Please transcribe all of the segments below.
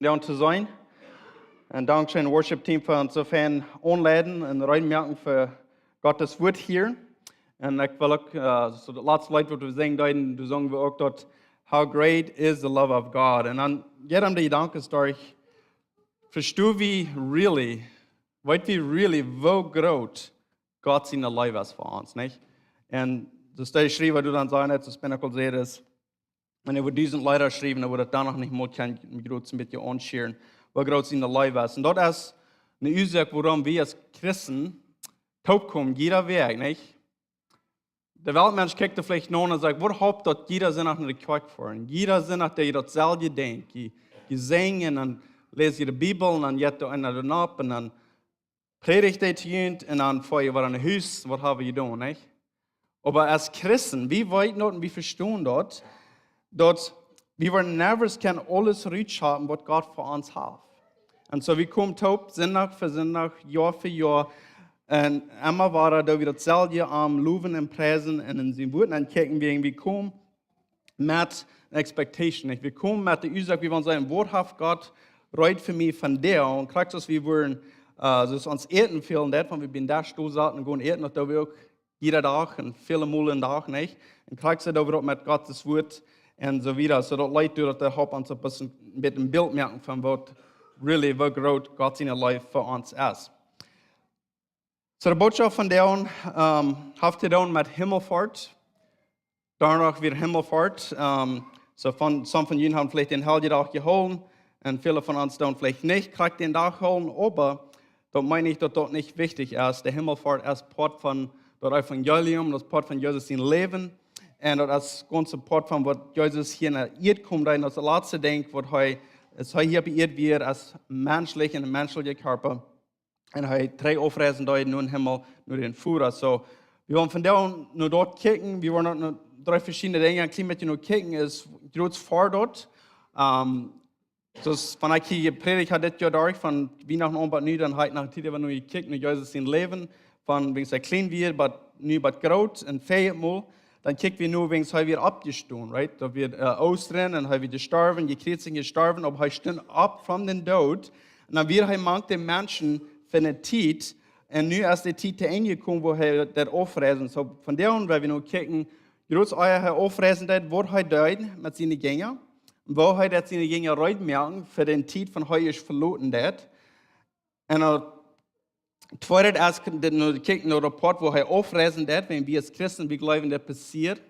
lernen zu sein. Und Dankeschön, Worship-Team, für insofern anladen und reinmerken für Gottes Wort hier. Und ich will auch, so die letzte Leute, die wir singen, du sagen wir auch dort, how great is the love of God. Und dann geht die Gedanken durch, verstehst wie really, weißt wie really, wo groß Gott seine Liebe ist für uns, nicht? Und das ist geschrieben, was du dann sagen hast, das Pinnacle seht ist. Und über diesen Leiter schreiben, dann würde danach nicht mal kein groß mit dir anschieren, wo groß seine Liebe ist. Und dort ist eine Ursache, warum wir als Christen taub kommen, jeder Weg, nicht? Der Weltmensch guckt vielleicht noch und sagt, wo haupt dort jeder Sinn nach der Kirche fahren? Jeder Sinn nach der dasselbe denkt. Die singen und lesen die Bibel und dann geht einer dann ab und dann predigt der Jünd und dann fahre ich wieder in ein Haus, was haben wir getan, nicht? Aber als Christen, wie weit dort und wie verstehen dort, wir werden nervös, können alles reach haben, was Gott für uns hat. Und so wir kommen taub, Sonntag für Sonntag, Jahr für Jahr. Und immer war da wieder dasselbe am Loben und Preisen und in den Worten und gucken wir kommen mit Expectation. Wir kommen mit der Aussage, wir wollen sagen, wahrhaft Gott reut für mich von der und kriegst das, wir wollen uns Erden fühlen, wenn wir bin da stoßen und gehen Erden, und da wir auch jeder Tag und viele Mal im Tag, nicht? Und kriegst du da wieder mit Gottes Wort und so wieder. So dass Leute durch der Haupt uns ein bisschen mit dem Bild merken von was really, wie groß Gott seine Life für uns ist. So die Botschaft von der hat zu tun mit Himmelfahrt. Danach wird Himmelfahrt. So some von Ihnen haben vielleicht den Helgetag geholt und viele von uns dann vielleicht nicht, kriegt den Tag holen, aber da meine ich, dass das nicht wichtig ist. Der Himmelfahrt ist Part von das Evangelium, das Part von Jesus sein Leben und das ganze Part von was Jesus hier in der Erde kommt, und das letzte Ding, was hier beirrt wird als menschlicher Körper. Und er 3 Aufreisen da nur im Himmel, nur den Führer. So, wir wollen von da nur dort kicken. Wir wollen nur 3 verschiedene Dinge, ein bisschen mit nur kicken, ist groß vor dort. Das, von hier Predigt hat das ja durch, von Weihnachten an, aber dann halt nach Tide, wenn wir kicken, und Jesus sein Leben, von, wenn es klein wird, aber nie, aber groß und fähig mal, dann kicken wir nur, wenn es wir abgestoßen, right? Da wird ausrennen, und wir gestorben, die Christen gestorben, aber stehen ab von den Tod, und dann wird manche Menschen für eine Zeit, und nu ist die Zeit angekommen, wo das aufreisen. So, von der an, weil wir noch kicken, groß euer aufreisen, wo dort mit seinen Gängern, wo das seine Gänger reut merken, für den Zeit von heute ist verloren dort. Und zweitens ist nur kicken, nur Rapport, wo aufreisen dort, wenn wir als Christen, wir glauben, das passiert.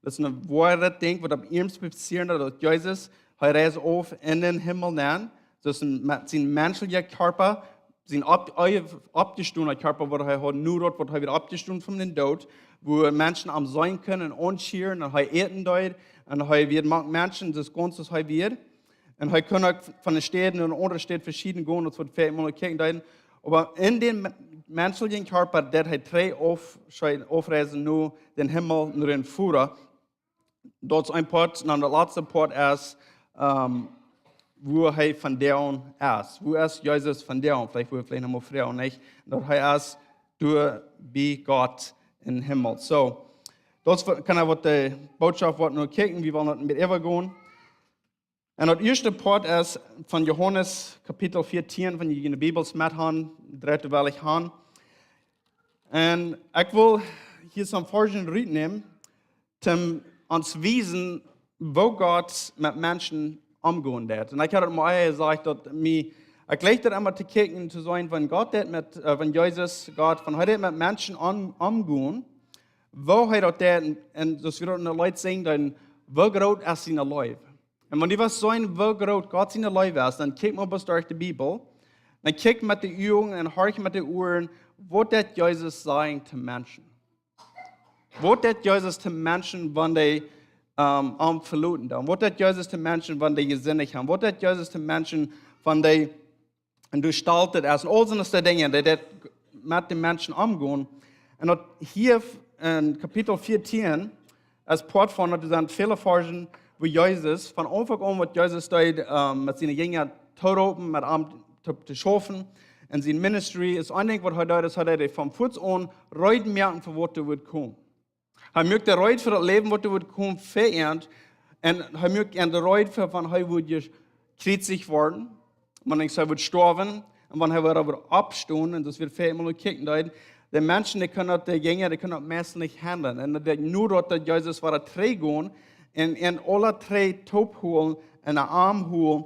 Das ist ein wahres Ding, was am ehesten passiert, dass Jesus, reist auf in den Himmel nennen. Das ist ein menschlicher Körper, sein abgestundener Körper, wo hat nur dort, wo wieder abgestunden von den Tod, wo Menschen am sein können und anschieren, und eten dort, und wird Menschen das Ganze wird. Und können auch von den Städten und anderen Städten verschieden gehen, das wird vielleicht mal kicken dort. Aber in den menschlichen Körper, der hat 3 Aufreisen, nur den Himmel, nur den Führer. Dort ist ein Part, und dann der letzte Part ist, wo er von der an ist. Wo ist Jesus von der an? Vielleicht noch mal früher, nicht? Dort ist, du bist Gott im Himmel. So, das kann ich die Botschaft nur kicken, wir wollen mit Eva gehen. Und der erste Part ist von Johannes Kapitel 14, wenn ihr in der Bibel mit haben, dritte will ich haben. Und ich will hier so ein folgenden Ried nehmen, um uns wissen, wo Gott mit Menschen umgehen wird. Und ich habe mal gesagt, dass ich gleich immer zu kicken, zu sein, wenn Gott wenn Jesus, Gott von heute mit Menschen umgehen, wo hat er und das wird die Leute sehen, dann, wo groß ist seine Liebe. Und wenn die was sagen, wo groß Gott seine Liebe ist, dann kicken wir bis durch die Bibel, dann kicken mit den Augen und horchen mit den Ohren, was wird Jesus sagen zu Menschen? Was wird Jesus zu Menschen, wenn die verloren haben? Was wird Jesus zu Menschen, wenn die gesinnig haben? Was wird Jesus zu Menschen, wenn die gestaltet sind? All diese Dinge, die mit den Menschen umgehen. Und hier in Kapitel 14, als Part von, das sind viele Versen, wo Jesus, von Anfang an, was Jesus da mit seinen Jüngern open, mit ihm zu schaffen, und sein Ministry ist ein Ding, was er da ist, hat er vom Fuß an reut merken, für was wird kommen. Er möchte reut für das Leben, was wird kommen, verehrt, und er möchte reut für, wann er wird kritzig worden, wanneer hij wordt sterven, en wanneer hij weer opstaan, en dus weer vijfmaal kijken, dat de mensen, die kunnen dat gingen, die kunnen dat meestal niet handelen. En dat nu dat Jezus waar twee gaan, en alle twee top holen, en een arm holen,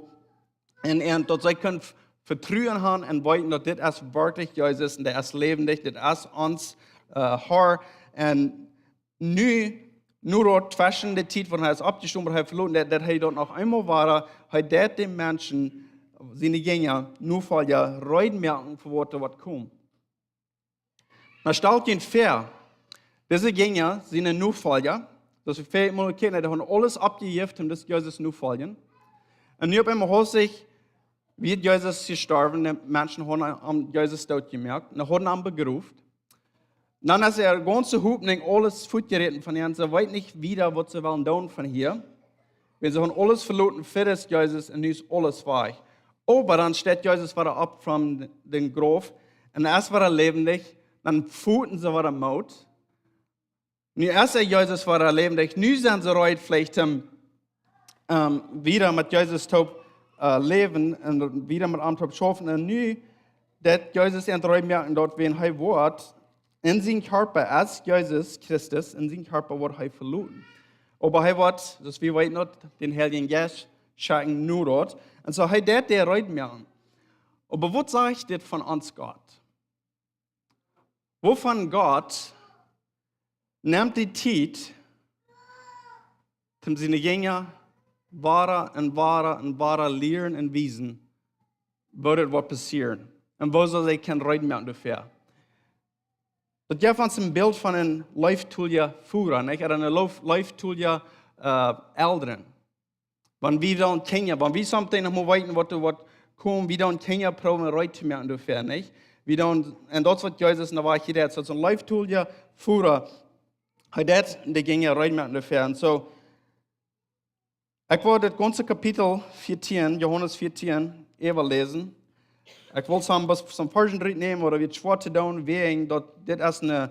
en dat zij kunnen vertrouwen hebben en weten dat dit is werkelijk Jezus, en dat is levendig, dit is ons Haar. En nu dat zwischen de tijd, wanneer hij is opgestaan, hij verloren, dat hij dat nog eenmaal war, hij deed de mensen, zijn gingen, nu val je reitmerken voor wat komt. Nou, stelt je fair. Deze gingen zijn een nu-valja. Dus we vijfmaal kennen, die hebben alles opgegeven om dus Jezus nu vallen. En nu op eenmaal zich, wie Jezus gestorven, de mensen hebben aan Jezus dood gemerkt, en hebben hem begroefd. Dan is er ganze Hoopning alles voetgereden van hen. Ze weten niet wieder, wat ze willen doen van hier. Wenn ze hebben alles verloren, für ist Jezus, en nu is alles weg. Aber dann steht Jezus wieder ab von den Grab, und er ist wieder lebendig, dann voeten ze wieder Mut. Nu ist Jezus wieder lebendig, nu sind sie bereit, vielleicht wieder mit Jesus zu leben und wieder mit ihm zu schaffen. Und nu, dass Jesus in der merken, dort, wenn er wird, in seinem Körper, als Jesus Christus, in seinem Körper wird er verloren. Aber er wird, das wir weit nicht, den Heiligen Geist schenken nur dort. Und so er das der Reut merken. Aber was sagt das von uns Gott? Wovon Gott nimmt die Zeit, um seine Jünger wahre lehren und wiesen, wo das wird passieren. Und wo soll sie kein Reut merken dafür? Dat geeft ons een beeld van een leeftoelje voeren, niet? En een leeftoelje elderen. Want wie dan kennen, want wie something nog moet weten wat er wordt komen, wie dan kennen proberen right te maken dafür, niet? Wie dan, en dat is wat Jezus nou wat je deed. So, een leeftoelje voeren, hij deed de dingen right maken dafür. En zo, ik wil het ganze kapitel 14, Johannes 14, even lezen. Ik wil some Persian read nemen, oder wie schwer te doen, wegen dat dit is een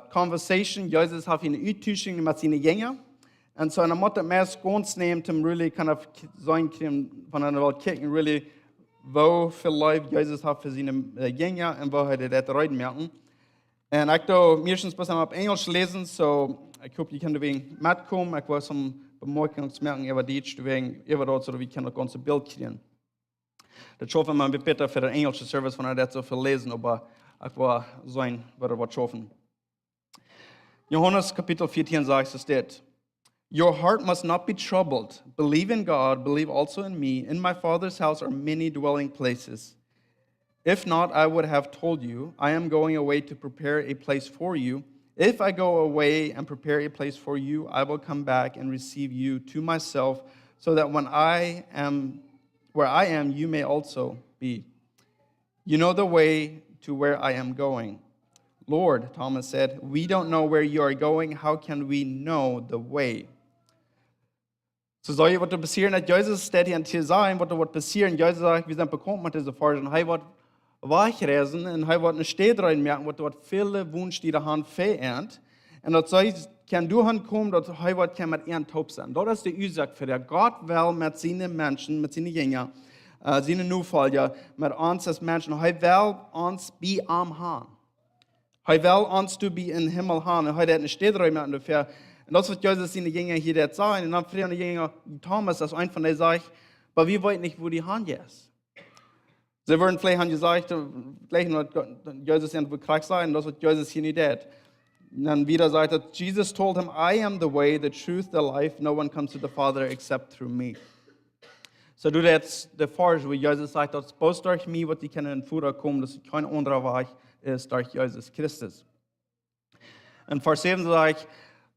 conversation. Jezus heeft een uittuiging met zijn jünger. En zo, dan moet het meest ganz nemen, om really kind of zijn, van een wel kijken, really, wo veel life Jezus heeft voor zijn jünger, en wo hij dat eruit merken. En ik doe meestens best op Engels lezen, so ik hoop je kunt er wegen metkomen. Ik wil some bemerkingsmerken over Deutsch, wegen, over dat, zodat we kunnen het ganze beeld krijgen. Dat schaffen wir ein bisschen besser für den englischen Service, wenn das so viel lesen, aber ich will sein, was wir schaffen. Johannes Kapitel 14 sagt es steht, Your heart must not be troubled. Believe in God, believe also in me. In my Father's house are many dwelling places. If not, I would have told you, I am going away to prepare a place for you. If I go away and prepare a place for you, I will come back and receive you to myself, so that when I am where I am, you may also be. You know the way to where I am going. Lord, Thomas said, we don't know where you are going. How can we know the way? Så så vad det passerar när Jesus städde han till sig, vad det vad passerar. Jesus sagt, vi sind bekommen mit dieser Forschung. Han var wachreisen und han var en sted rein merken, vad det var viele Wunsch, die da han verändert. Und das sagt, kan du han kommen, dass han var kan mit en top sein. Das ist die Ursache für der Gott will mit seinen Menschen, mit seinen Jüngern, seine Nachfolger, mit uns als Menschen. Han will uns bei am haben. Han will uns zu bei in Himmel haben. Und han hat eine Stede mit ungefähr. Und das wird Jesus seine Jünger hier jetzt sagen. Und dann fragt die Jünger, Thomas, das ist ein von der sagt, aber wir wissen nicht, wo die Hand ist. Sie würden vielleicht haben gesagt, gleich noch Jesus in der Krieg sein, das wird Jesus hier nicht tut. Und dann wieder sagt er, Jesus told him, I am the way, the truth, the life. No one comes to the Father except through me. So du das der Forsch, wo Jesus sagt, dass bloß durch mich wird die können in Führer kommen, dass kein anderer Weg ist durch Jesus Christus. Und Vers 7 sagt,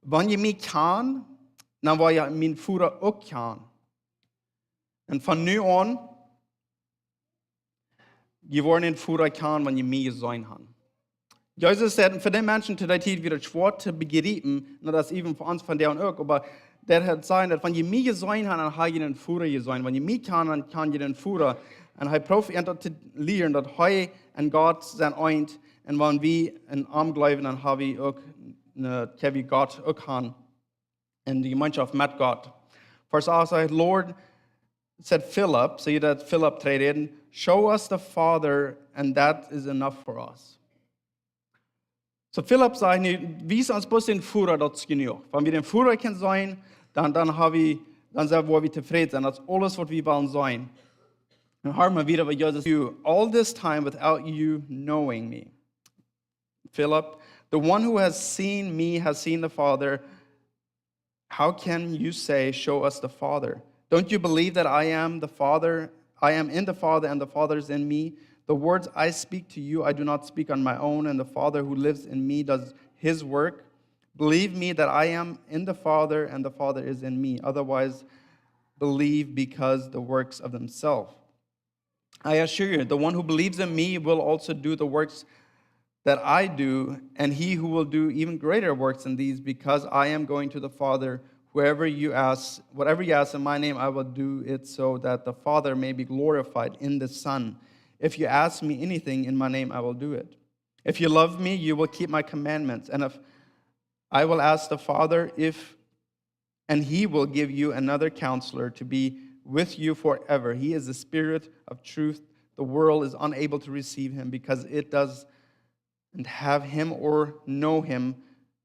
wenn ihr mich kann, dann war ja mein Führer auch kann. Und von nun an, ihr wollt den Führer kann, wenn ihr mich sein habt. Jesus sagt, für die Menschen zu der Zeit wieder schwer zu begreifen, und das eben für uns von der und auch, aber der hat gesagt, dass wenn ihr mich gesehen habt, dann habt ihr den Führer gesehen. Wenn ihr mich kann, dann kann ihr den Führer. Und er probiert zu lernen, dass er und Gott sind eins, und wenn wir in Arm bleiben, dann haben wir auch, wie Gott auch kann, in die Gemeinschaft mit Gott. Vers 8 sagt, Lord, said Philip, så that Philip traded, show us the Father and that is enough for us. Så Philip sagt, vis uns bloß den Führer, das ist genug. Wenn wir den Führer können sein, dann sind wir zufrieden. Das ist alles, was wir wollen sein. Und hören wir wieder, was Jesus sagt. All this time without you knowing me. Philip, the one who has seen me has seen the Father. How can you say, show us the Father? Don't you believe that I am the Father? I am in the Father and the Father is in me. The words I speak to you, I do not speak on my own, and the Father who lives in me does his work. Believe me that I am in the Father and the Father is in me. Otherwise, believe because the works of themselves. I assure you, the one who believes in me will also do the works that I do, and he who will do even greater works than these, because I am going to the Father. Whatever you ask in my name, I will do it so that the Father may be glorified in the Son. If you ask me anything in my name, I will do it. If you love me, you will keep my commandments. And if I will ask the Father, and he will give you another counselor to be with you forever. He is the Spirit of truth. The world is unable to receive him because it doesn't have him or know him,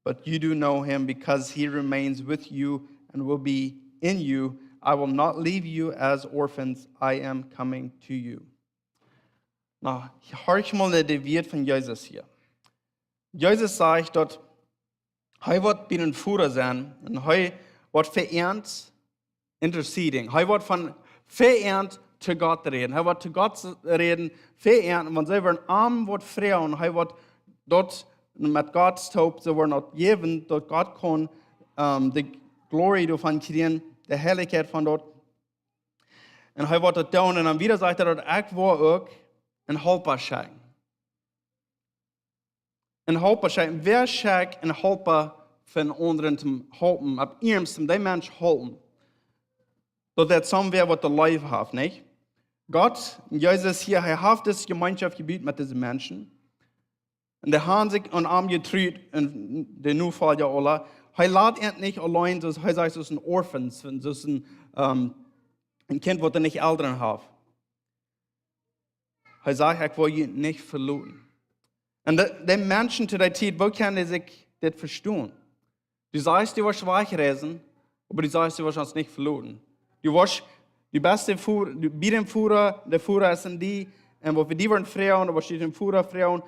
but you do know him because he remains with you and will be in you. I will not leave you as orphans. I am coming to you. Nou, horch mal de Wort von Jesus hier. Jesus sagt dort, hij wordt bij een Führer zijn en hij wordt verehrt interceding. Hij wordt van verehrt zu Gott reden. Hij wordt zu Gott reden, verehrt. Und wenn sie een arm wordt vrouw, hij wordt dort met Gott taub, ze worden dort geven, dat Gott kon de glorie davon kriegen, de Herrlichkeit von dort. En hij wordt dat doen en dan wieder sagt dat ik wil ook een helper zijn. Een helper zijn. Wer schijkt een helper van anderen te helpen, op iemand die mens helpen. Dat het somewhere wat de leven heeft, niet? Gott, Jesus hier, hij heeft dus gemeenschap gebied met deze mensen. En de haben zich een arm getruut, in de nu val ja alle. Hij laat het niet alleen, dus hij zegt, zoals een orphans, zoals een kind wat niet Eltern heeft. Hij zegt, ik wil je niet verloren. En de mensen te der tijd, wo kunnen zich dit verstaan? Du sagst, du warst schwach reisen, aber du sagst, du warst uns nicht verloren. Du warst die beste Führer, bei dem Führer, der Führer sind die, und wo wir die waren Frauen, da warst du dem Führer Frauen.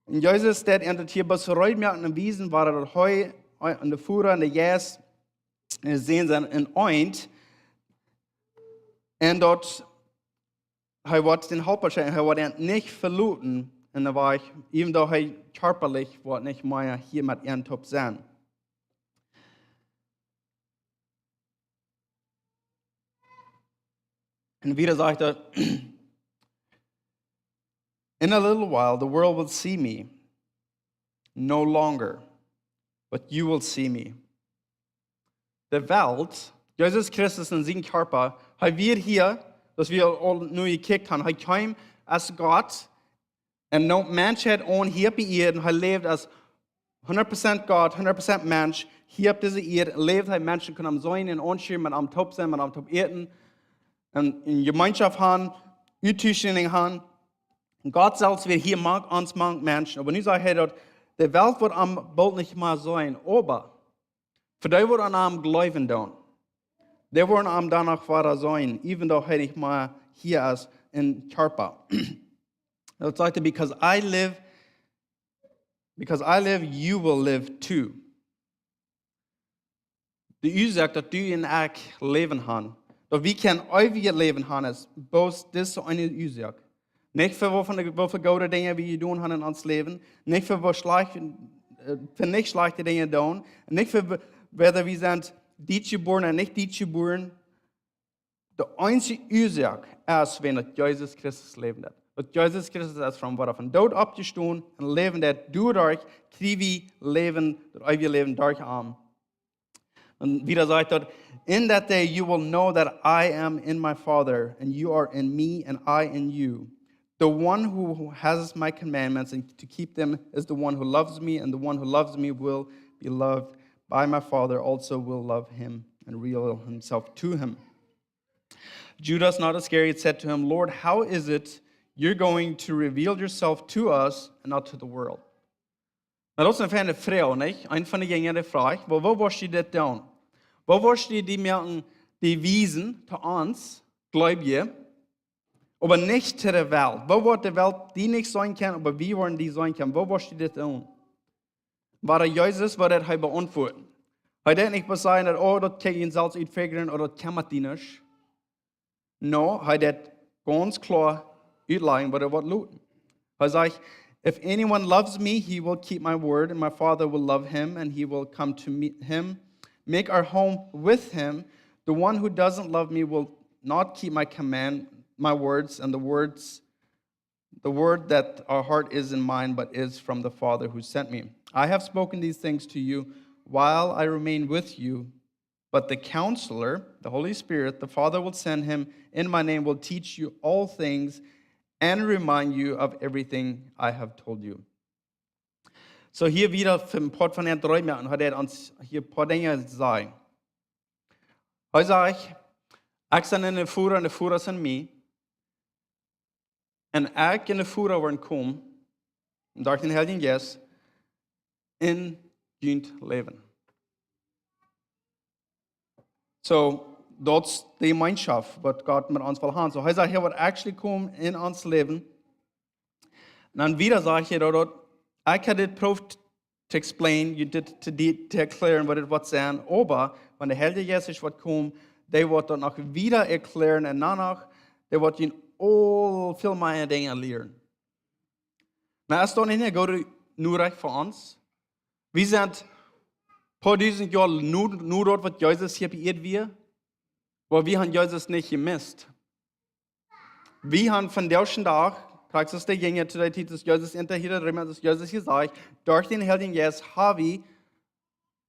Und Jesus, der in der Tier bis heute mir an Wiesen war, der heu an der Führer, an der Jes, sehen sie in Oint. Und dort, er war den Hauptschein, er war nicht verloren. Und da war ich, even though er körperlich war nicht mehr hier mit ihren Top sein. Und wieder sagt er, in a little while the world will see me no longer, but you will see me. Der Welt, Jesus Christus in seinem Körper, er wir hier, dass wir nur gekickt haben, er kam als Gott und no Menschheit on hier bei ihr, er lebt als 100% Gott, 100% Mensch, hier auf dieser Erde, lebt, er Menschen können am sein, in Onschirm, mit am Top sein, mit am Top Erden, und in Gemeinschaft haben, Utüchung haben. Und Gott selbst wird hier uns Menschen. Aber nicht sagen, hey, die Welt wird am bald nicht mehr sein. Aber für die wird an am Glauben tun. Die werden am danach weiter sein, even though er nicht mehr hier ist in Körper. Das sagt er, because I live, you will live too. Die sagt, dass du in ich leben haben. Doch wie kann euer Leben haben, ist bloß das so eine Ursache. Nicht für wofür gute Dinge wir tun haben in uns Leben, nicht für nicht schlechte Dinge tun, nicht für whether wir sind dies geboren oder nicht dies geboren. Die einzige Ursache ist, wenn Jesus Christus leben hat. Und Jesus Christus ist von Tod abgestanden und leben hat durch kriegen Leben, das euer Leben durch am. Und wieder sagt er, in that day you will know that I am in my Father, and you are in me, and I in you. The one who has my commandments and to keep them is the one who loves me, and the one who loves me will be loved by my Father, also will love him and reveal himself to him. Judas, not Iscariot, said to him, Lord, how is it you're going to reveal yourself to us and not to the world? Maar dat is een fijne vrouw, niet? Een van de jongeren vraagt, wo was die dit doen? Wo was die merken, die wiesen zu uns, glaub je, aber nicht zu der Welt? Wo wird die Welt, die nicht sein kann, aber wie wollen die sein kann? Wo was die dit doen? War Jesus, war er beantworten? Hij deed niet zeggen, oh, dat kan je zelfs uitfiguren, oder dat kan die nicht. No, hij deed ganz klar uitleggen, wat wat looten. Hij zegt, if anyone loves me, he will keep my word, and my Father will love him, and he will come to meet him, make our home with him. The one who doesn't love me will not keep my words, and the word that our heart is in mine, but is from the Father who sent me. I have spoken these things to you while I remain with you, but the Counselor, the Holy Spirit, the Father will send him in my name, will teach you all things and remind you of everything I have told you. So hier wieder vom Port von Herrn Träumer hat uns hier ein paar Dinge gesagt. Er sagt, ich bin in der Führer und der Führer sind mir. Und ich in der Führer werden kommen, und durch den Heiligen Geist, in Jünd leben. So, that's die Gemeinschaft, was Gott mit uns will haben. So, er sagt, er wird actually kommen in uns Leben. Und dann wieder sagt er dort, ich habe das probiert zu explain, zu erklären, was das wird sein. Aber, wenn der Heilige Geist wird kommen, der wird dann auch wieder erklären und danach, der wird ihn viel mehr Dinge lernen. Maar ist doch nicht nur recht für uns. Wir sind ein paar tausend Jahre nur dort, was Jesus hier beirrt wird, weil wir haben Jesus nicht gemisst. Wir haben von der Tag, praktisch der Gänge zu der Zeit, dass Jesus hinterher drin, dass Jesus gesagt, durch den Heiligen Geist haben wir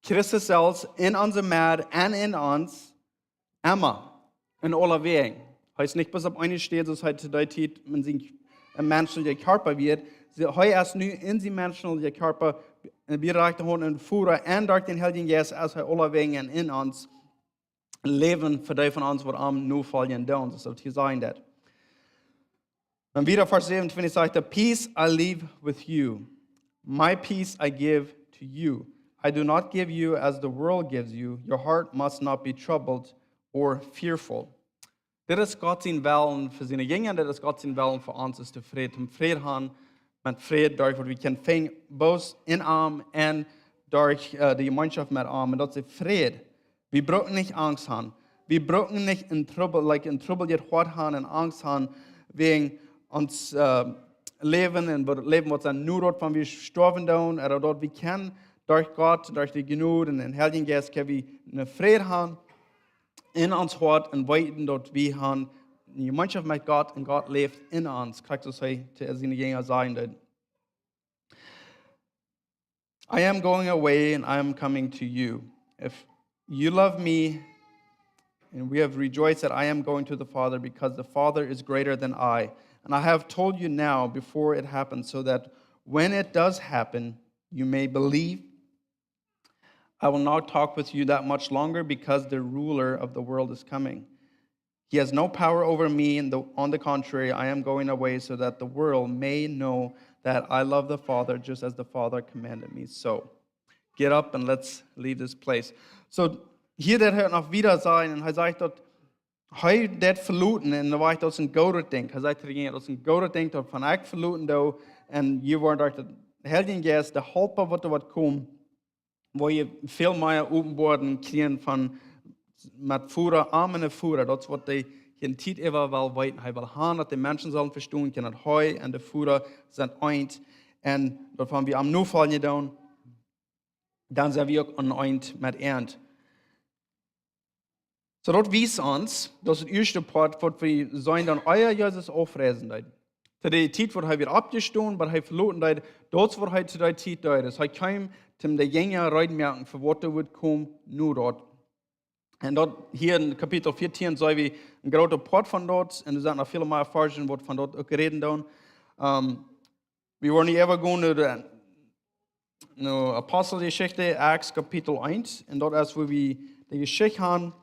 Christus selbst in unserem Meer und in uns immer, in aller Wegen. Heißt nicht, bis auf eine steht, dass heute der Zeit, wenn sie ein menschlicher Körper wird, heute erst nur in sie menschlicher Körper, wir reichen heute in Führer und durch den Heiligen Geist, als er aller Wegen in uns leben, für die von uns, die am nur fallen down. Das ist hier sagen, das. Und wieder Vers 27 sagt er, Peace I leave with you. My peace I give to you. I do not give you as the world gives you. Your heart must not be troubled or fearful. Das ist Gott sein Willen für seine Jünger, das ist Gott sein Willen für uns, ist der Friede. Zum Friede haben, mit Friede, durch was wir können finden, bloß in Arm und durch die Gemeinschaft mit Arm. Und das ist Friede. Wir brauchen nicht Angst haben. Wir brauchen nicht in Trouble jetzt Hort haben und Angst haben, wegen uns Leben und Leben, was dann nur dort, wenn wir sterben tun, oder dort, wir können durch Gott, durch die Gnade und den Heiligen Geist, können wir eine Friede haben in uns Hort und weiten dort, wir haben eine Gemeinschaft mit Gott und Gott lebt in uns. Kriegt das zu seine Jünger sagen. I am going away and I am coming to you. If you love me, and we have rejoiced that I am going to the Father, because the Father is greater than I. And I have told you now before it happens, so that when it does happen, you may believe. I will not talk with you that much longer, because the ruler of the world is coming. He has no power over me, and on the contrary, I am going away so that the world may know that I love the Father just as the Father commanded me. So, get up and let's leave this place. So, hier der hört noch wieder sein, und er sagt dort, hij dat verloten, en dan was dat een gouden ding. Hij zei dat is een gouden ding, dat van ik verloten doe, en je wordt door de Heiligen Geest, de helper wat er wat komt, waar je veel meer openbaringen krijgt van met voeren, armen en voeren. Dat is wat hij in tijd even wil weten. Hij wil gaan dat de mensen zullen verstaan, dat hij en de voeren zijn eind, en dat van we am nu vallen doen, dan zijn we ook een eind met eind. So dort wies uns, das ist der erste Part, wo wir sollen dann euer Jesus aufreisen. Zu der Zeit, wo er wieder abgestoßen, wo er verloren hat, dort wo er zu der Zeit da ist. Er kam zum der Jünger reinmerken, für was er wird kommen, nur dort. Und dort, hier in Kapitel 14, sehen wir ein großer Part von dort, und es sind noch viele mehr Erfahrungen, die von dort auch reden. Wir wollen nicht ever gehen zu der Apostelgeschichte, Acts Kapitel 1, und dort ist, wo wir die Geschichte haben,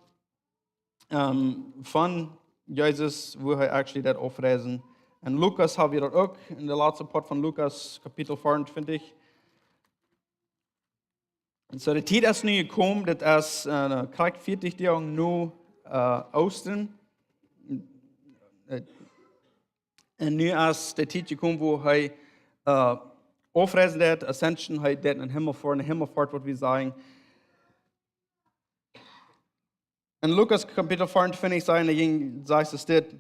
von Jesus, wo er actually das auflesen. Und Lukas haben wir das auch, in der letzten Part von Lukas, Kapitel 24. Und so, die Zeit ist nu gekommen, das ist krijg 40 Jahre nu Osten. Und nu ist die Zeit gekommen, wo er aufreisen hat, Ascension, er in den Himmel vor, in den Himmelfahrt, was wir sagen. In Lukas Kapitel 24 sagt es dit,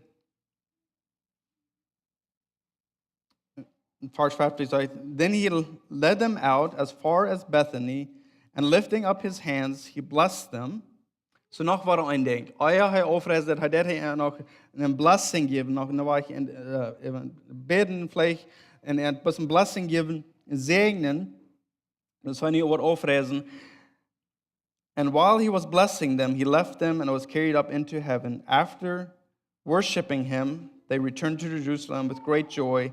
in Vers 50 sagt, then he led them out as far as Bethany, and lifting up his hands, he blessed them. So nog wat een ding. Als hij aufreist, hij deed nog een blessing geven, nog een beetje beden vielleicht, en een bisschen blessing geven, segnen. Das war nicht über aufreisen. And while he was blessing them, he left them and was carried up into heaven. After worshiping him, they returned to Jerusalem with great joy,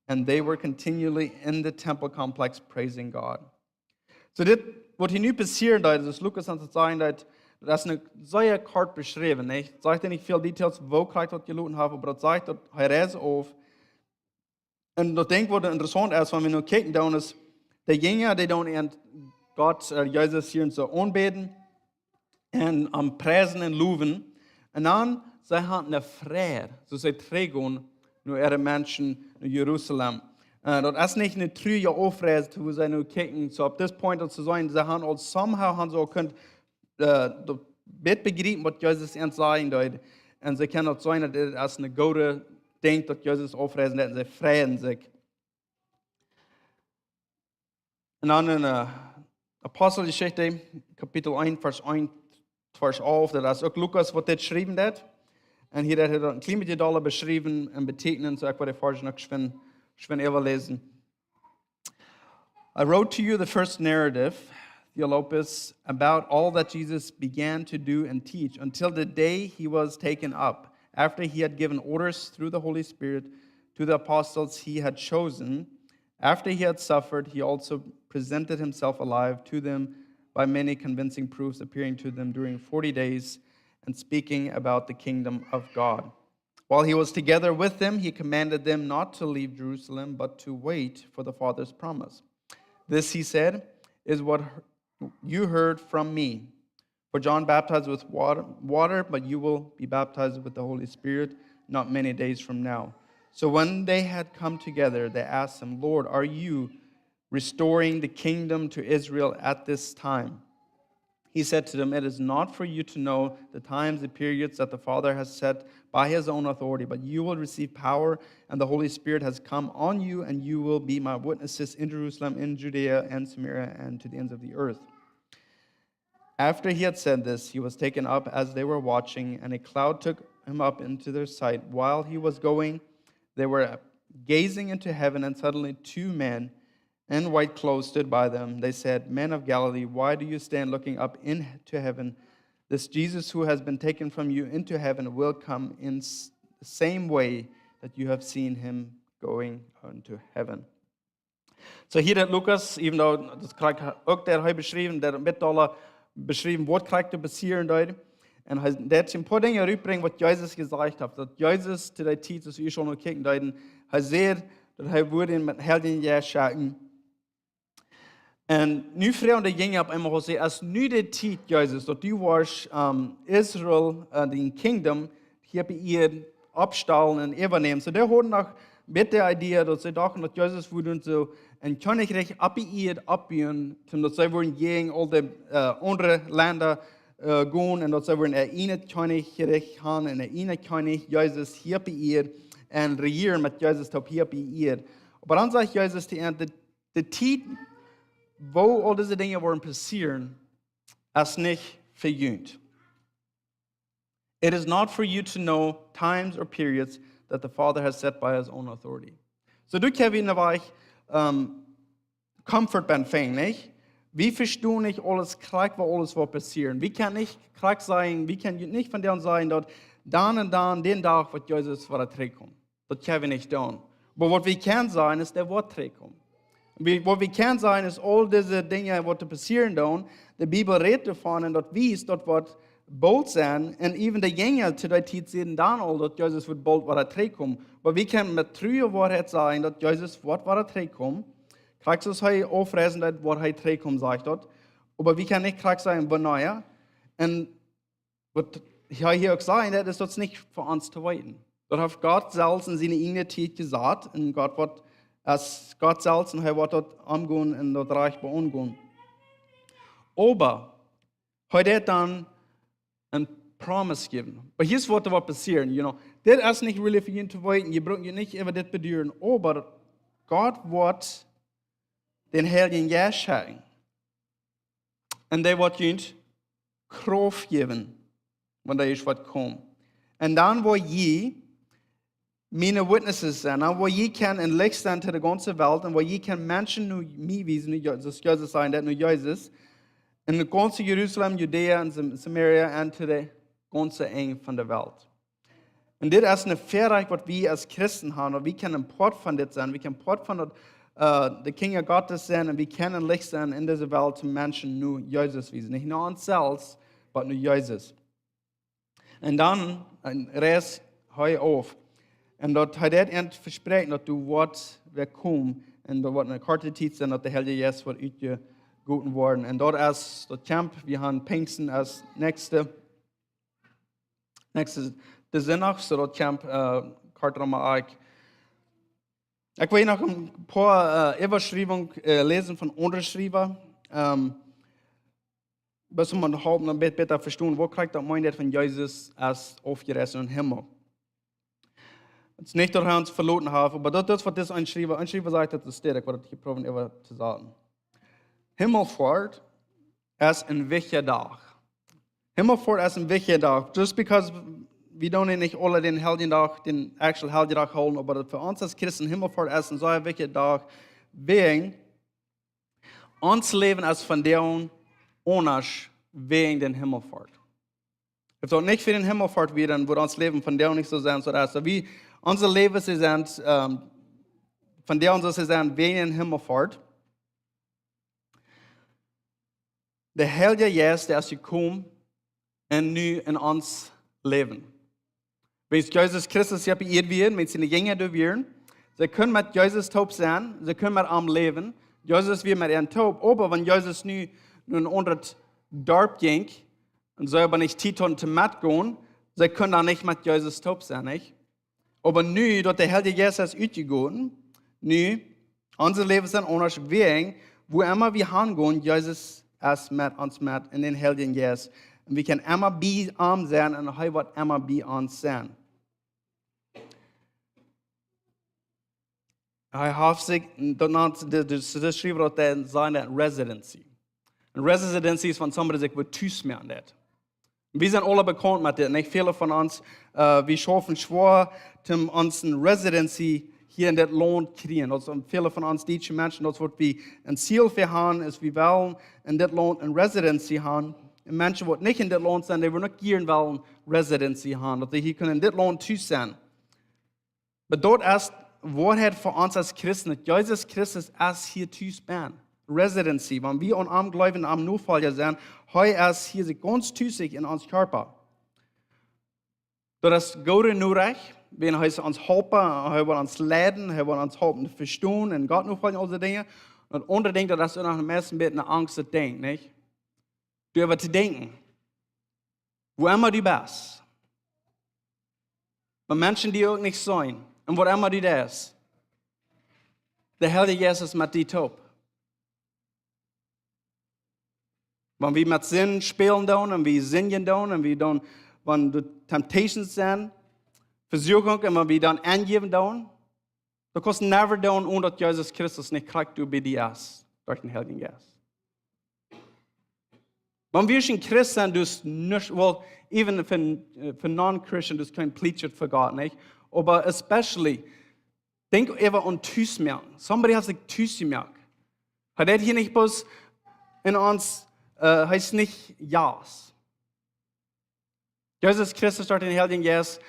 and they were continually in the temple complex praising God. So dit wat hier nu passiert, dat is Lukas aan het zeggen dat is een zeer kort beschreven. Ik zeg niet veel details, wo krijgt dat geloten hebben, maar dat zegt dat hij reist op. En dat denk ik wat interessant is, wenn wir nu kijken, dan is de Jünger, die dan in Gott, Jesus hier so aanbeden en am prijzen en loven. En dan zij hadden een vrede, so zij trekken nu ihre Menschen in Jerusalem. Dat is niet een truie aufreis, wo zij nu kijken, so op dit punt zu sein, zij haben al somehow haben sie auch kunt dat bet begrijpen wat Jezus aan zeggen deed. En ze kunnen het zijn dat het als een goede denkt dat Jezus aufreisen en ze vrijen zich. En dan in Apostelgeschichte, Kapitel 1, Vers 11, dat is ook Lukas wat dit schreven heeft. En hier heeft hij een klein beetje dolle beschreven en betekenen, so ik wil de Vers nog schwen even lezen. I wrote to you the first narrative, Theophilus, about all that Jesus began to do and teach until the day he was taken up, after he had given orders through the Holy Spirit to the apostles he had chosen. After he had suffered, he also presented himself alive to them by many convincing proofs, appearing to them during 40 days and speaking about the kingdom of God. While he was together with them, he commanded them not to leave Jerusalem, but to wait for the Father's promise. This, he said, is what you heard from me. For John baptized with water, but you will be baptized with the Holy Spirit not many days from now. So when they had come together, they asked him, Lord, are you restoring the kingdom to Israel at this time? He said to them, it is not for you to know the times, the periods that the Father has set by his own authority, but you will receive power, and the Holy Spirit has come on you, and you will be my witnesses in Jerusalem, in Judea, and Samaria, and to the ends of the earth. After he had said this, he was taken up as they were watching, and a cloud took him up into their sight. While he was going, they were gazing into heaven, and suddenly two men in white clothes stood by them. They said, Men of Galilee, why do you stand looking up into heaven? This Jesus who has been taken from you into heaven will come in the same way that you have seen him going into heaven. So hier hat Lukas, even though das krijgt ook der hij beschreven, der met alle beschreven wat krijgt te passieren dort. En hij dat een paar dingen uitbrengen wat Jezus gesagt hat. Dat Jezus te die tijd, als we schon nog kijken deuten, hij zei dat hij wordt met helden jaar schaken. En nu vreemde Jünger op eenmaal gezegd, als nu de tijd, Jezus, dat u was Israël, die kingdom, hier bij ihr opstallen en overnemen. So daar hoorden nog met de idee dat ze dachten dat Jezus woorden zo een koninkrijk op ihr opbouwen, omdat zij worden gegen al de andere landen gaan en dat zij worden een ene koninkrijk gaan en een ene koning, Jezus, hier bij ihr en regeren met Jezus op hier bij ihr. Maar dan zegt Jezus de tijd, wo all diese Dinge worden passieren, ist nicht verjüngt. It is not for you to know times or periods that the Father has set by his own authority. So du kan vi när comfort ben fäng, nicht? Vi förstår nicht alles krig vad alles var passieren. Vi kan nicht krig sein, vi kan nicht von dem sein, dass dann und dann, den Tag, was Jesus var att träcka. Das kan vi nicht tun. Aber was vi kan sein, ist der Wort träcka. Wat we kan zijn is al deze dingen wat er passeren dan. De Bibel redt ervan en dat wijst dat wat bald zijn. En even de engel te die tijd zien dan al dat Jezus wordt bald waar hij terugkomt. Maar we kunnen met trouwe waarheid zijn dat Jezus wordt waar hij terugkomt. Krijgt zoals hij afreizen dat waar hij terugkomt, zegt dat. Maar we kunnen niet krijgen zijn wanneer. En wat hij hier ook zei, dat is dat niet voor ons te weten. Dat heeft God zelfs in zijn eigen tijd gezegd. En God wordt als Gott selbst und er wird dort angehen und dort reich beungehen. Aber heute hat dann ein Promise gegeben. Aber hier ist was passieren, you know. Das ist nicht really für ihn zu weiten, ihr braucht nicht über das bedeuren. Aber Gott wird den Heiligen Geist schenken. Und der wird uns Kraft geben, wenn der ist was kommt. Und dann wird je meine Witnesses sein, wo je kann ein Licht sein zu der ganzen Welt und wo je kann Menschen nur mir wiesen, das Jesus sein, das nur Jesus, in der ganzen Jerusalem, Judäa und Samaria und zu der ganzen Enge von der Welt. Und das ist eine Fähigkeit, was wir als Christen haben, und wir können ein Part von das sein, wir können ein Part von der Kinder Gottes sein und wir können ein Licht sein in dieser Welt zu Menschen nur Jesus wiesen. Nicht nur uns selbst, aber nur Jesus. Und dann, ein Rest, hör auf. En dat hij dat eind verspreekt, dat du wordt weer komen. En dat wordt een korte tijd zijn, dat de Heilige Geest wordt uitgegoten worden. En dat is dat kamp, we gaan Pinksten als nächste de zondag, zo dat kamp, kort allemaal ik. Ik wil nog een paar Überschreibungen lesen von Unterschreiber. Bis man halb ein bisschen besser verstehen, wo kriegt das Mindset von Jesus als aufgerissen im Himmel. Het is niet dat hij ons verloren heeft, maar dat is wat dit einschrijver. Einschrijver sagt, dat is sterk, wat ik probeer even te zeggen. Himmelfahrt is een wichtige dag. Himmelfahrt is een wichtige dag. Just because we don't niet alle den Heiligen Dag, den actual Heiligen Dag houden, maar für uns als Christen Himmelfahrt is een zo'n wichtige dag. Wegen ons leven is van deren anders wegen den Himmelfahrt. If dat niet voor den Himmelfahrt wäre, dann würde ons leven van deren niet zo zijn zoals wie unser Leben ist von der uns ist wegen Himmelfahrt. Der Heilige Geist, der ist gekommen und nu in uns leben. Wenn Jesus Christus ja beirrt wird, mit seinen Jüngern werden, sie können mit Jesus taub sein, sie können mit ihm leben. Jesus wird mit ihnen taub, aber wenn Jesus nu in ein anderes Dorf ging und sie aber nicht Titon zu Matt gehen, sie können dann nicht mit Jesus taub sein, nicht? Aber nu, dat der Heilige Geist ist uitgegaan, nu, unser Leben ist anders wegen, wo immer wir hingehen, Jesus ist mit uns mit in den Heiligen Geist. Und wir können immer bei ihm sein und er wird immer bei uns sein. Er hat sich, das schreibt dort seine Residency. Und Residency ist, wenn jemand sich wird zusmehren wird. Wir sind alle bekannt mit dem. Nicht viele von uns, wir schaffen schwer, uns eine Residency hier in das Land kriegen. Also viele von uns deutsche Menschen, das wird wie ein Ziel für haben, ist wir wollen in das Land eine Residency haben. Und Menschen, die nicht in das Land sind, die wollen nicht gerne wollen Residency haben, dass sie hier können in das Land zu sein. Aber dort ist Wahrheit für uns als Christen, Jesus Christus ist hier zu sein. Residency, wenn wir an am Glauben, am Notfall sind, er ist hier ganz tüßig in uns Körper. Das ist Gott nur recht, wenn er uns helfen, er will uns leiden, er will uns helfen verstehen, und Gott nur all diese Dinge. Und andere denken, dass du nach dem ersten Bild eine Angst denkst, nicht? Du aber zu denken, wo immer du bist, bei Menschen, die auch nicht sein, und wo immer du da bist, der Heilige Geist ist mit dir taub. Wenn wir mit Sinn spielen und wir singen und wir dann, wenn die Temptations sind, Versuchung, und wenn wir dann angeben dann kannst du never tun, ohne dass Jesus Christus nicht kriegt, du bei dir ist, durch den Heiligen Geist. Wenn wir schon Christen sind, du nicht, well, even für Non-Christian, du kein Pleitschert für Gott, nicht? Aber especially, denk über an Tüßmerken. Somebody hat sich Tüßmerken. Hat er hier nicht bloß in uns, heißt nicht Jas. Jesus Christus durch den Heiligen Geist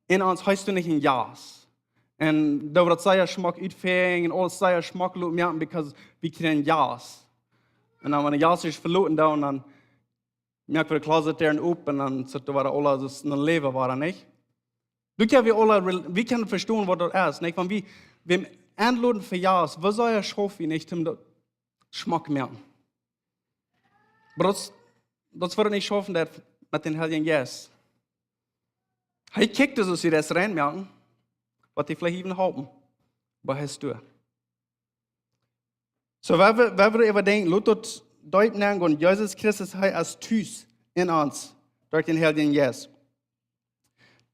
in uns heißt du nicht ein Jas. En door dat zij smak uitving en alles zij smak lopen merken, because we kriegen jas. En dan wanneer jas is verloren dan merken we de closet open en dan zitten we alle dus een leven waren, niet? Du kan we kunnen verstaan wat dat is, niet? Want we aanloden voor jas, wat zou je schaffen, niet om dat smak merken? Maar dat wordt niet schaffen dat met den Heiligen Geist. Hij kijkt dus als je das reinmerken, wat die vielleicht even halten, was hij doet. So, wenn wir überdenken, lass uns deuten und Jesus Christus hat als Tüß in uns, durch den Heiligen Geist.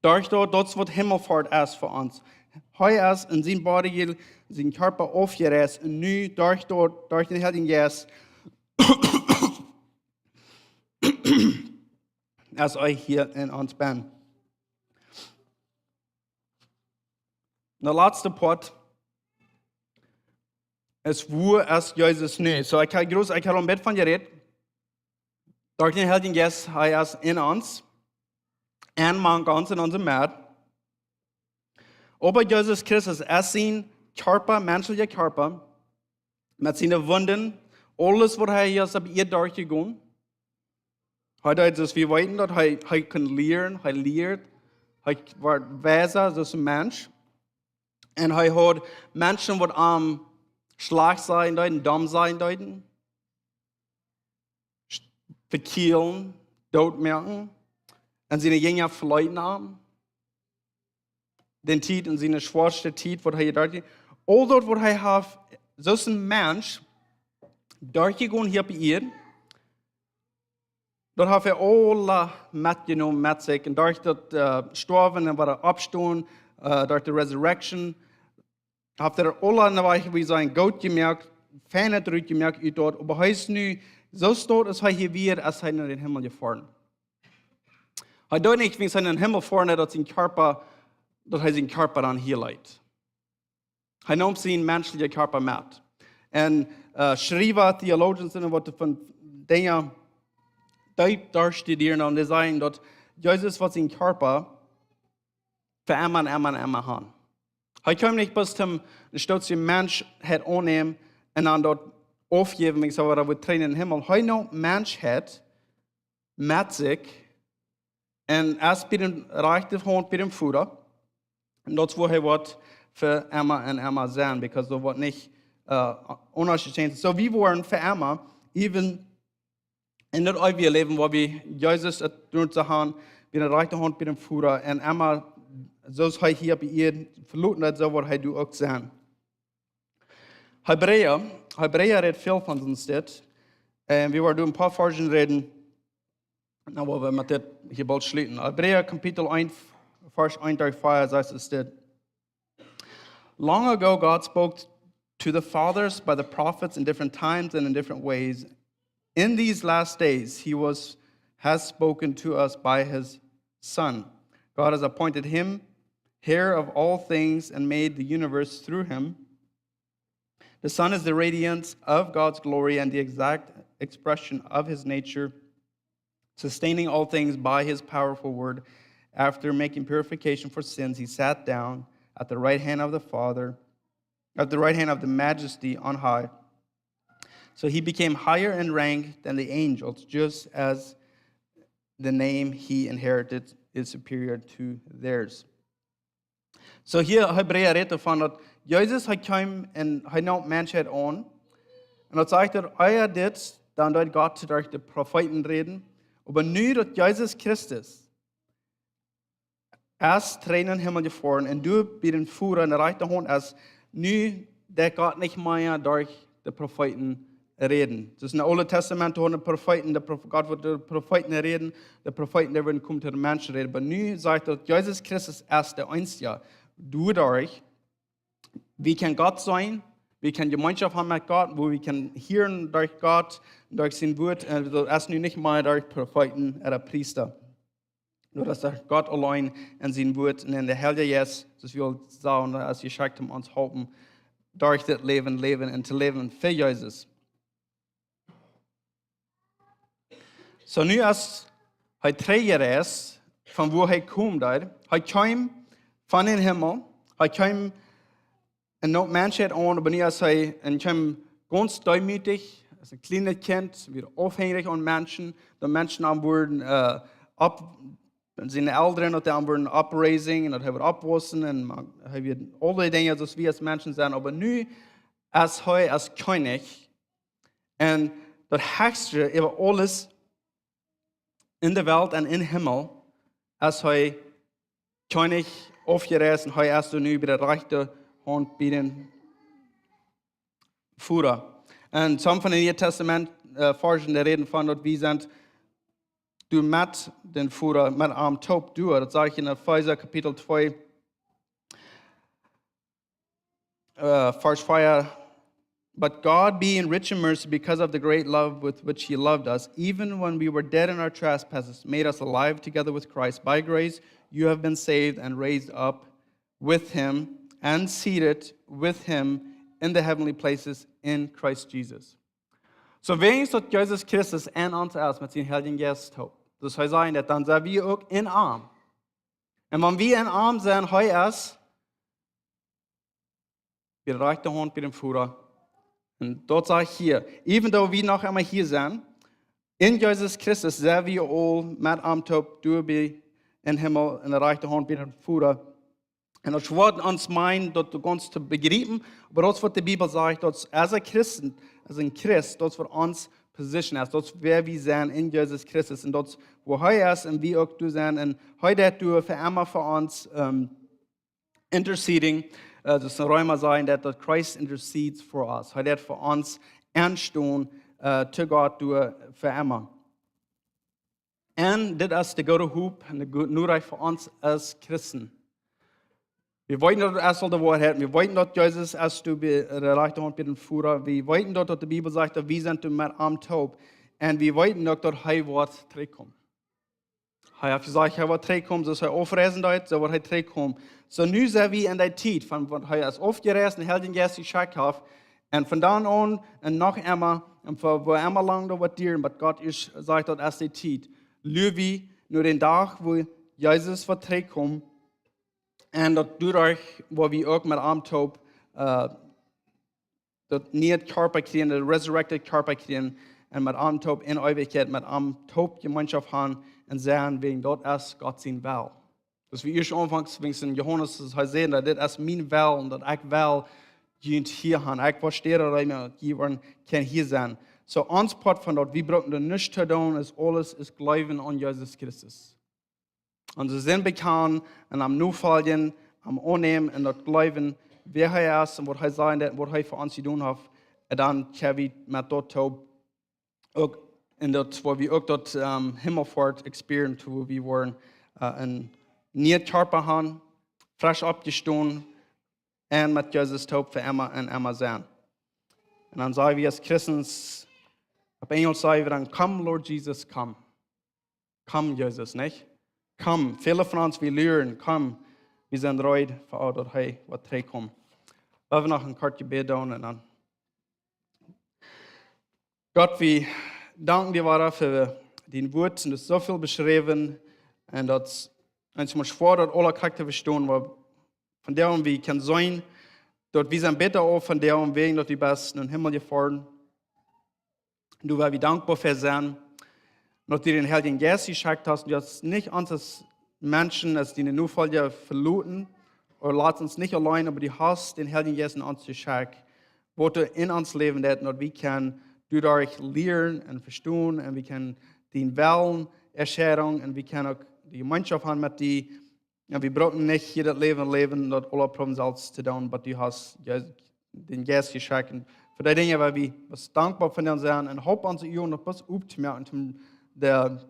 Durch das, was Himmelfahrt ist für uns. Er ist in seinem Body, sein Körper aufgereist, und nun durch den Heiligen Geist, als euch hier in uns bin. Der letzte Part ist, wo ist Jesus nu? So, ich habe ein Bett von geredet. Durch den Heiligen Geist, er ist in uns. Und man ganz in unserem Meer. Aber Jesus Christus ist sein Körper, menschlicher Körper, mit seinen Wunden, alles, was er hier ist, ab ihr durchgegangen. Heute ist wir weiten, dass er kann lernen, er lehrt, er wird weiser, das ist ein Mensch. Und er hat Menschen, die am Schlag sein deuten, dumm sein deuten, verkielen, Tod merken, und seine Jünger verleugnen haben. Den Tiet und seine schwarze Tiet, wo er dort, all dort, wo er hat, so ist ein Mensch, durchgegangen hier bei ihr, dort hat er alle mitgenommen mit sich, und durch das Sterben, und war abstehen, durch die Resurrection, hat er alle an der Weiche wie sein Gott gemerkt, Fähne zurückgemerkt, dort, aber er ist nu, so steht, als er hier wird, als er in den Himmel gefahren. Er tut nicht, wenn er in den Himmel fahren, dass er seinen Körper dann hier leidt. Er nimmt seinen menschlichen Körper mit. Und Schreiber, Theologen sind, die von Dingen durchstudieren und die sagen, dass Jesus was seinen Körper für immer haben. Er kann nicht bis zum Stutz den Mensch hat annehmen und dann dort aufgeben, wenn ich sage, wir trainen im Himmel. Er noch Mensch hat mit sich und erst bei dem rechten Hand bei dem Futter. Und das wo er wird für immer sein, because so wird nicht unterschiedlich. So wir wollen für immer, even in das ewige Leben, wo wir Jesus tun zu haben, bei der rechten Hand bei dem Futter und immer so ist er hier bei ihr verloren hat, so wird er du auch sein. Hebräer redet viel von uns das. Wir werden ein paar Versen reden, aber wir mit das hier bald schließen. Hebräer Kapitel 1, Vers 1 durch 4 heißt es das. Long ago God spoke to the fathers by the prophets in different times and in different ways. In these last days he has spoken to us by his Son. God has appointed him heir of all things and made the universe through him. The Son is the radiance of God's glory and the exact expression of his nature, sustaining all things by his powerful word. After making purification for sins, he sat down at the right hand of the Father, at the right hand of the Majesty on high. So he became higher in rank than the angels, just as the name he inherited is superior to theirs. So hier Hebräer redet davon, dass Jesus kam und er nahm Menschheit an. Und er sagt, dass dit, dann dort Gott durch die Propheten reden. Aber nu, dass Jesus Christus erst Tränen Himmel gefahren und du bei den Führer in der rechten Hand als nu, der Gott nicht mehr durch die Propheten reden. Das ist in Alten Testament, die Propheten, Gott wird die Propheten reden, die Propheten, die werden kommen zu den Menschen reden. Aber nu sagt er, Jesus Christus ist der Einzige. Du dadurch, wir können Gott sein, wir können Gemeinschaft haben mit Gott, wo wir können hören durch Gott, durch sein Wort, also erst nu nicht mal durch Propheten oder Priester. Nur dass Gott allein in sein Wort und in der Heilige Geist, das wir sagen, als geschickt haben, uns helfen, durch das Leben und zu leben für Jesus. So nu als er Träger ist, von wo er kommt, er kam von den Himmel, er kam En nog mensen aan, wanneer zij en hem ganz demütig, als een kleines Kind, weer afhängig aan mensen, de mensen aan worden zijn Eltern, dat aan worden opraising en dat hebben opwassen en hij weer alle dingen zoals we als mensen zijn. Maar nu, als hij als koning en dat hoogste over alles in de wereld en in de hemel, als hij koning afgereisd en hij is nu bij de rechte hand bij den Führer. En sommige van de Nieuwe Testament forschen reden van dat we zijn du met den Führer met am Taub door. Dat zag je in Epheser kapitel 2, vers 4. But God, being rich in mercy, because of the great love with which He loved us, even when we were dead in our trespasses, made us alive together with Christ. By grace you have been saved and raised up with Him and seated with Him in the heavenly places in Christ Jesus. Så wegens dat Jesus Christus en ons is met zijn Heilige Geest hoop. Dus hij zei dat dan zijn we ook in arm. En wanneer we in arm zijn, hij is bij de rechterhand bij de Führer. En dat zeg ik hier. Even though we nog einmal hier zijn, in Jesus Christus zijn we al met arm top door bij in Himmel in de rechterhand bij de Führer. En dat wordt ons mijn dat ons te begrijpen, maar dat is wat de Bijbel zegt, dat als een christen, als een christ, dat is voor ons position is, dat is waar we zijn in Jezus Christus en dat is waar hij is en we ook toe zijn en hij dat doet voor immer voor ons interceding. Dus een Römer zijn dat Christ intercedes for us. Hij dat voor ons aanstaan te God doet voor immer. En dit is de goede hoop en de goede nieuwheid voor ons als christen. Wir wollten, dass er soll die Wahrheit. Wir wollten, dass Jesus als du erreicht hat mit dem Führer. Wir wollten, dass die Bibel sagt, dass wir sind mit am Taub. Und wir wollten, dass er wird zurückkommen. Er hat gesagt, er wird zurückkommen, so ist er aufreisen dort, so wird er zurückkommen. So nun sind wir in der Zeit, von er ist aufgereist, den Heiligen Geist geschickt hat. Und von dann an und noch einmal, und wo immer lang da wird dir, was Gott ist, sagt, das ist die Zeit. Lügen wir nur den Tag, wo Jesus wird zurückkommen. En dat doordat we ook met Amtoop dat niet körper krijgen, de resurrected körper krijgen. En met Amtoop in eeuwigheid, met Amtoop gemeenschap gaan en zijn, wegen dat is God zijn wil. Dus wie eerst aanvangs, wegen Johannes, hij zei, dat dit is mijn wil en dat ik wil hier gaan. Ik verstehe dat ik kan hier zijn. So ons part van dat, we brauchen er nichts te doen, is alles is geloven aan Jesus Christus. Und sie sind bekannt und am Nufallen, am Annehmen und das Glauben, wer er ist und was er sein wird, was er für uns tun hat. Und dann können wir mit dort auch in das, wo wir auch dort Himmelfahrt experience, wo wir waren, ein nicht Körper haben, frisch abgestanden und mit Jesus taub für immer und immer sein. Und dann sagen wir als Christen, auf Englisch sagen wir dann, come Lord Jesus, come. Come Jesus, nicht? Kom, viele von uns, wir lernen, komm, wir sind bereit für all das, hey, was zurückkommt. Wir haben noch ein kurzes Gebet tun und dann. Gott, wir danken dir für dein Wort und das ist so viel beschrieben und das uns mal schwer, dass alle Charakter verstehen, weil von der wir können sein, dass wir sind besser auf von der wegen, dass wir besten in den Himmel gefahren. Du, weil wir dankbar für sein. Dass du den Heiligen Geist geschickt hast, dass nicht uns als Menschen, als die in den Fall verloren, oder lass uns nicht allein, aber du hast den Heiligen Geist in uns geschickt, wo du in uns leben lässt, und wir können dadurch lernen und verstehen, und wir können den Willen erscheren, und wir können auch die Gemeinschaft haben mit dir, und wir brauchen nicht hier das Leben, das alle Probleme selbst zu tun, aber du hast den Geist geschickt. Und für die Dinge, weil wir dankbar von dir sind, und hoffen uns, ihr noch was aufzumerken, der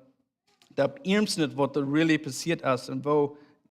Ärmsten, was da really passiert ist und wo